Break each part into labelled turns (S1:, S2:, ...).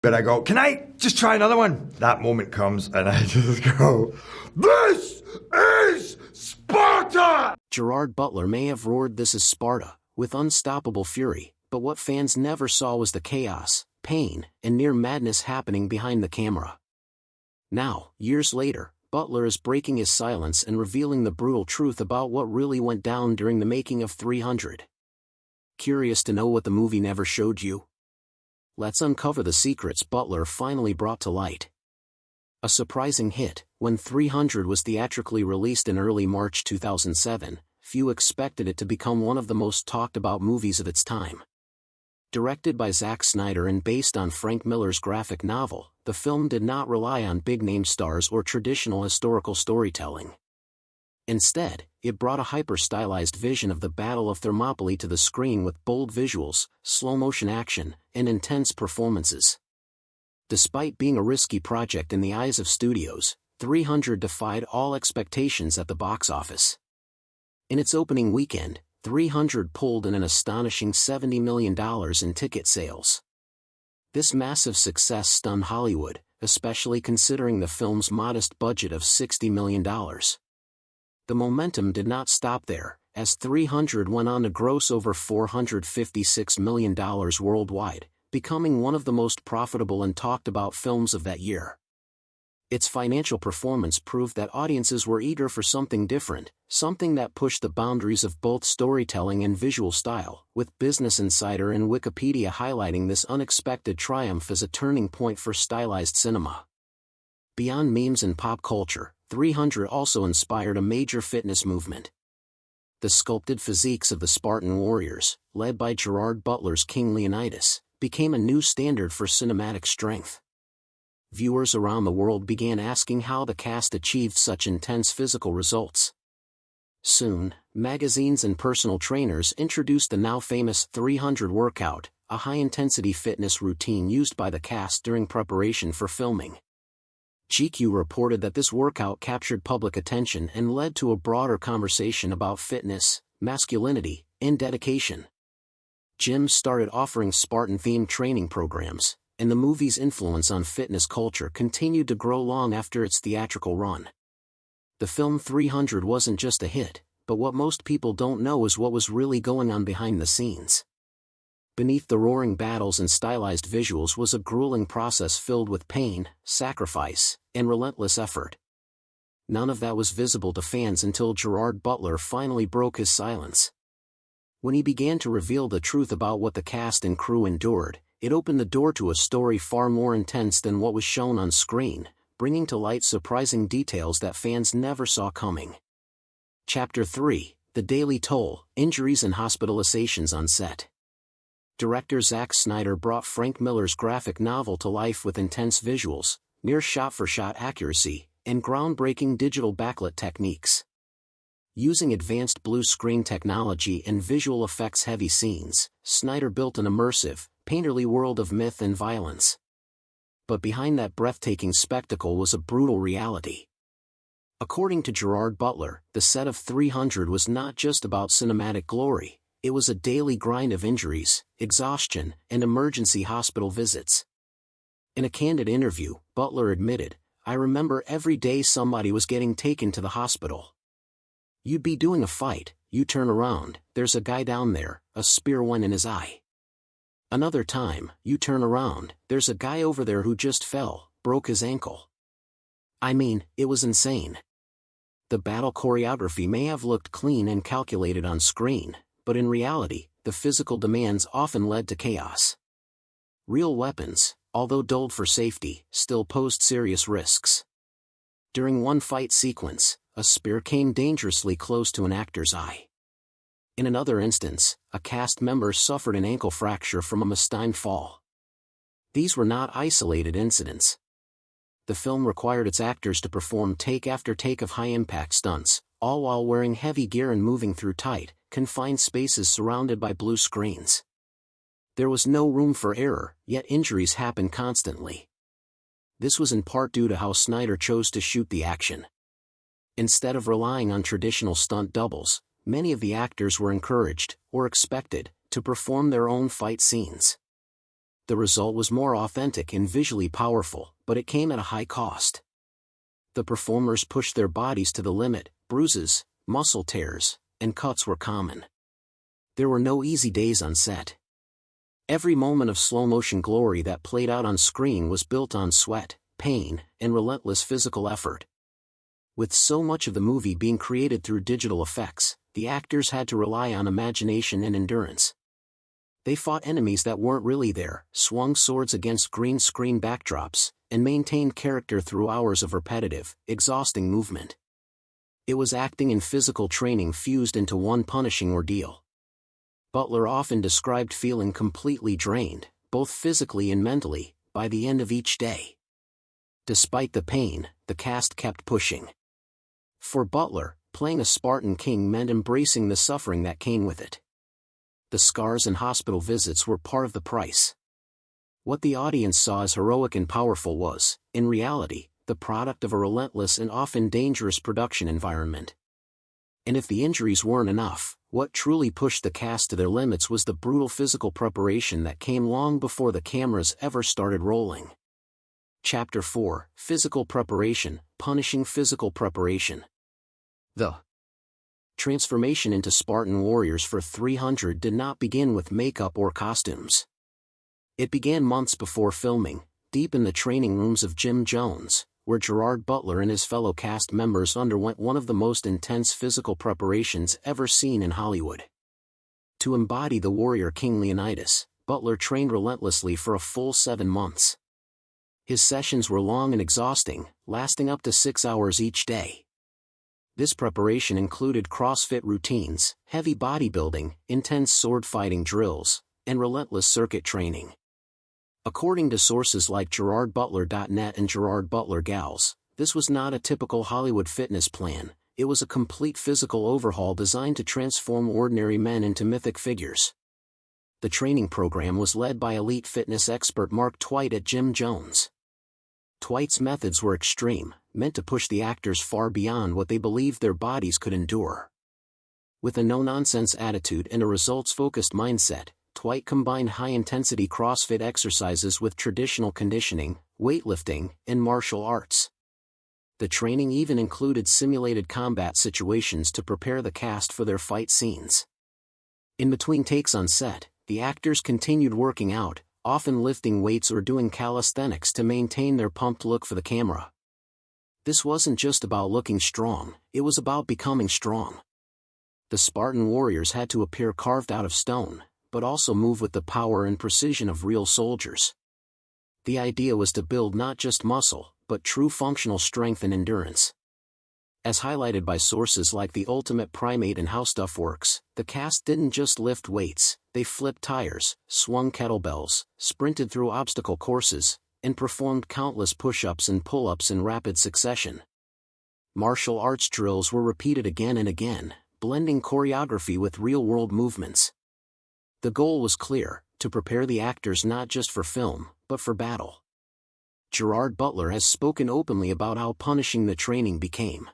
S1: But I go, can I just try another one? That moment comes and I just go, this is Sparta!
S2: Gerard Butler may have roared "This is Sparta" with unstoppable fury, but what fans never saw was the chaos, pain, and near madness happening behind the camera. Now, years later, Butler is breaking his silence and revealing the brutal truth about what really went down during the making of 300. Curious to know what the movie never showed you? Let's uncover the secrets Butler finally brought to light. A surprising hit, when 300 was theatrically released in early March 2007, few expected it to become one of the most talked about movies of its time. Directed by Zack Snyder and based on Frank Miller's graphic novel, the film did not rely on big-name stars or traditional historical storytelling. Instead, it brought a hyper-stylized vision of the Battle of Thermopylae to the screen with bold visuals, slow-motion action, and intense performances. Despite being a risky project in the eyes of studios, 300 defied all expectations at the box office. In its opening weekend, 300 pulled in an astonishing $70 million in ticket sales. This massive success stunned Hollywood, especially considering the film's modest budget of $60 million. The momentum did not stop there, as 300 went on to gross over $456 million worldwide, becoming one of the most profitable and talked about films of that year. Its financial performance proved that audiences were eager for something different, something that pushed the boundaries of both storytelling and visual style, with Business Insider and Wikipedia highlighting this unexpected triumph as a turning point for stylized cinema. Beyond memes and pop culture, 300 also inspired a major fitness movement. The sculpted physiques of the Spartan warriors, led by Gerard Butler's King Leonidas, became a new standard for cinematic strength. Viewers around the world began asking how the cast achieved such intense physical results. Soon, magazines and personal trainers introduced the now famous 300 workout, a high-intensity fitness routine used by the cast during preparation for filming. GQ reported that this workout captured public attention and led to a broader conversation about fitness, masculinity, and dedication. Gyms started offering Spartan-themed training programs, and the movie's influence on fitness culture continued to grow long after its theatrical run. The film 300 wasn't just a hit, but what most people don't know is what was really going on behind the scenes. Beneath the roaring battles and stylized visuals was a grueling process filled with pain, sacrifice, and relentless effort. None of that was visible to fans until Gerard Butler finally broke his silence. When he began to reveal the truth about what the cast and crew endured, it opened the door to a story far more intense than what was shown on screen, bringing to light surprising details that fans never saw coming. Chapter 3: The Daily Toll, Injuries and Hospitalizations on Set. Director Zack Snyder brought Frank Miller's graphic novel to life with intense visuals, near shot-for-shot accuracy, and groundbreaking digital backlit techniques. Using advanced blue screen technology and visual effects-heavy scenes, Snyder built an immersive, painterly world of myth and violence. But behind that breathtaking spectacle was a brutal reality. According to Gerard Butler, the set of 300 was not just about cinematic glory, it was a daily grind of injuries, exhaustion, and emergency hospital visits. In a candid interview, Butler admitted, "I remember every day somebody was getting taken to the hospital. You'd be doing a fight, you turn around, there's a guy down there, a spear went in his eye. Another time, you turn around, there's a guy over there who just fell, broke his ankle. I mean, it was insane." The battle choreography may have looked clean and calculated on screen, but in reality, the physical demands often led to chaos. Real weapons, although dulled for safety, still posed serious risks. During one fight sequence, a spear came dangerously close to an actor's eye. In another instance, a cast member suffered an ankle fracture from a mastine fall. These were not isolated incidents. The film required its actors to perform take after take of high-impact stunts, all while wearing heavy gear and moving through tight, confined spaces surrounded by blue screens. There was no room for error, yet injuries happened constantly. This was in part due to how Snyder chose to shoot the action. Instead of relying on traditional stunt doubles, many of the actors were encouraged, or expected, to perform their own fight scenes. The result was more authentic and visually powerful, but it came at a high cost. The performers pushed their bodies to the limit, bruises, muscle tears, and cuts were common. There were no easy days on set. Every moment of slow-motion glory that played out on screen was built on sweat, pain, and relentless physical effort. With so much of the movie being created through digital effects, the actors had to rely on imagination and endurance. They fought enemies that weren't really there, swung swords against green screen backdrops, and maintained character through hours of repetitive, exhausting movement. It was acting and physical training fused into one punishing ordeal. Butler often described feeling completely drained, both physically and mentally, by the end of each day. Despite the pain, the cast kept pushing. For Butler, playing a Spartan king meant embracing the suffering that came with it. The scars and hospital visits were part of the price. What the audience saw as heroic and powerful was, in reality, the product of a relentless and often dangerous production environment. And if the injuries weren't enough, what truly pushed the cast to their limits was the brutal physical preparation that came long before the cameras ever started rolling. Chapter 4: Physical Preparation, Punishing Physical Preparation. The transformation into Spartan warriors for 300 did not begin with makeup or costumes. It began months before filming, deep in the training rooms of Jim Jones, where Gerard Butler and his fellow cast members underwent one of the most intense physical preparations ever seen in Hollywood. To embody the warrior King Leonidas, Butler trained relentlessly for a full 7 months. His sessions were long and exhausting, lasting up to 6 hours each day. This preparation included CrossFit routines, heavy bodybuilding, intense sword fighting drills, and relentless circuit training. According to sources like GerardButler.net and Gerard Butler Gals, this was not a typical Hollywood fitness plan. It was a complete physical overhaul designed to transform ordinary men into mythic figures. The training program was led by elite fitness expert Mark Twight at Jim Jones. Twight's methods were extreme, meant to push the actors far beyond what they believed their bodies could endure. With a no-nonsense attitude and a results-focused mindset, Twight combined high-intensity CrossFit exercises with traditional conditioning, weightlifting, and martial arts. The training even included simulated combat situations to prepare the cast for their fight scenes. In between takes on set, the actors continued working out, often lifting weights or doing calisthenics to maintain their pumped look for the camera. This wasn't just about looking strong, it was about becoming strong. The Spartan warriors had to appear carved out of stone, but also move with the power and precision of real soldiers. The idea was to build not just muscle, but true functional strength and endurance. As highlighted by sources like The Ultimate Primate and How Stuff Works, the cast didn't just lift weights, they flipped tires, swung kettlebells, sprinted through obstacle courses, and performed countless push-ups and pull-ups in rapid succession. Martial arts drills were repeated again and again, blending choreography with real-world movements. The goal was clear: to prepare the actors not just for film, but for battle. Gerard Butler has spoken openly about how punishing the training became.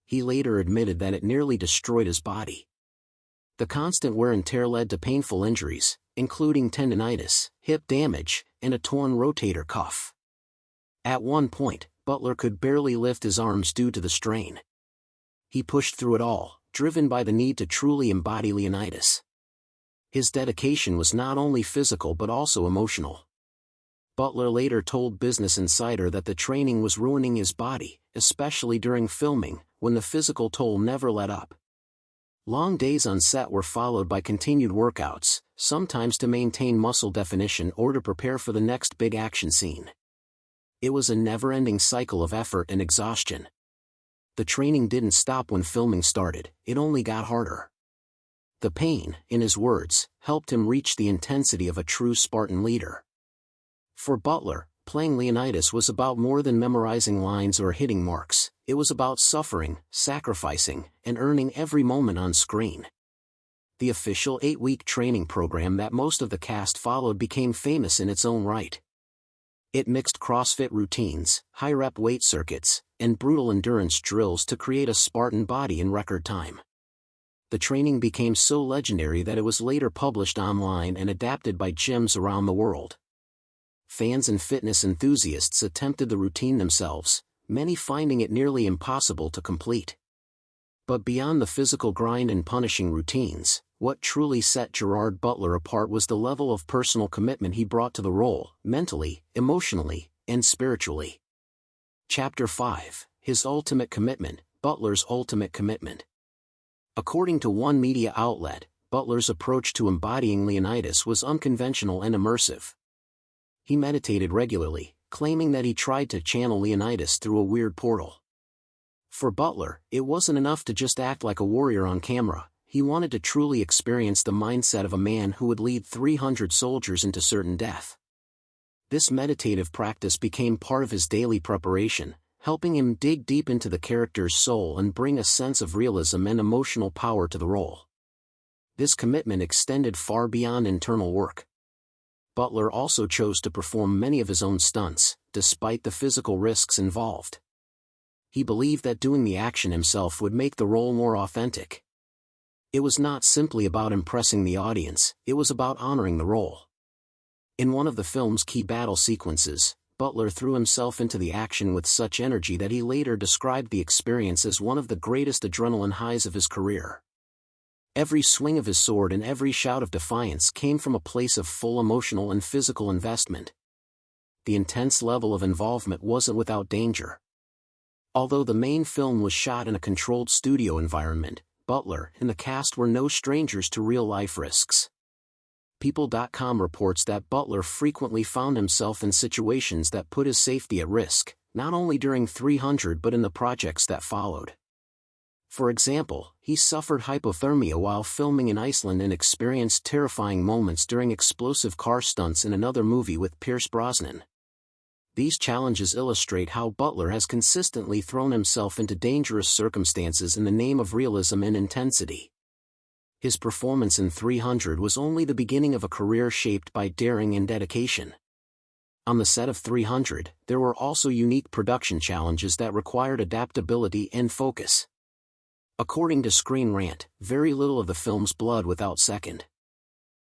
S2: He later admitted that it nearly destroyed his body. The constant wear and tear led to painful injuries, including tendinitis, hip damage, and a torn rotator cuff. At one point, Butler could barely lift his arms due to the strain. He pushed through it all, driven by the need to truly embody Leonidas. His dedication was not only physical but also emotional. Butler later told Business Insider that the training was ruining his body, especially during filming, when the physical toll never let up. Long days on set were followed by continued workouts, sometimes to maintain muscle definition or to prepare for the next big action scene. It was a never-ending cycle of effort and exhaustion. The training didn't stop when filming started, it only got harder. The pain, in his words, helped him reach the intensity of a true Spartan leader. For Butler, playing Leonidas was about more than memorizing lines or hitting marks. It was about suffering, sacrificing, and earning every moment on screen. The official 8-week training program that most of the cast followed became famous in its own right. It mixed CrossFit routines, high-rep weight circuits, and brutal endurance drills to create a Spartan body in record time. The training became so legendary that it was later published online and adapted by gyms around the world. Fans and fitness enthusiasts attempted the routine themselves, many finding it nearly impossible to complete. But beyond the physical grind and punishing routines, what truly set Gerard Butler apart was the level of personal commitment he brought to the role, mentally, emotionally, and spiritually. Chapter 5: His Ultimate Commitment, Butler's Ultimate Commitment. According to one media outlet, Butler's approach to embodying Leonidas was unconventional and immersive. He meditated regularly, claiming that he tried to channel Leonidas through a weird portal. For Butler, it wasn't enough to just act like a warrior on camera. He wanted to truly experience the mindset of a man who would lead 300 soldiers into certain death. This meditative practice became part of his daily preparation, helping him dig deep into the character's soul and bring a sense of realism and emotional power to the role. This commitment extended far beyond internal work. Butler also chose to perform many of his own stunts, despite the physical risks involved. He believed that doing the action himself would make the role more authentic. It was not simply about impressing the audience, it was about honoring the role. In one of the film's key battle sequences, Butler threw himself into the action with such energy that he later described the experience as one of the greatest adrenaline highs of his career. Every swing of his sword and every shout of defiance came from a place of full emotional and physical investment. The intense level of involvement wasn't without danger. Although the main film was shot in a controlled studio environment, Butler and the cast were no strangers to real-life risks. People.com reports that Butler frequently found himself in situations that put his safety at risk, not only during 300 but in the projects that followed. For example, he suffered hypothermia while filming in Iceland and experienced terrifying moments during explosive car stunts in another movie with Pierce Brosnan. These challenges illustrate how Butler has consistently thrown himself into dangerous circumstances in the name of realism and intensity. His performance in 300 was only the beginning of a career shaped by daring and dedication. On the set of 300, there were also unique production challenges that required adaptability and focus. According to Screen Rant, very little of the film's blood without second.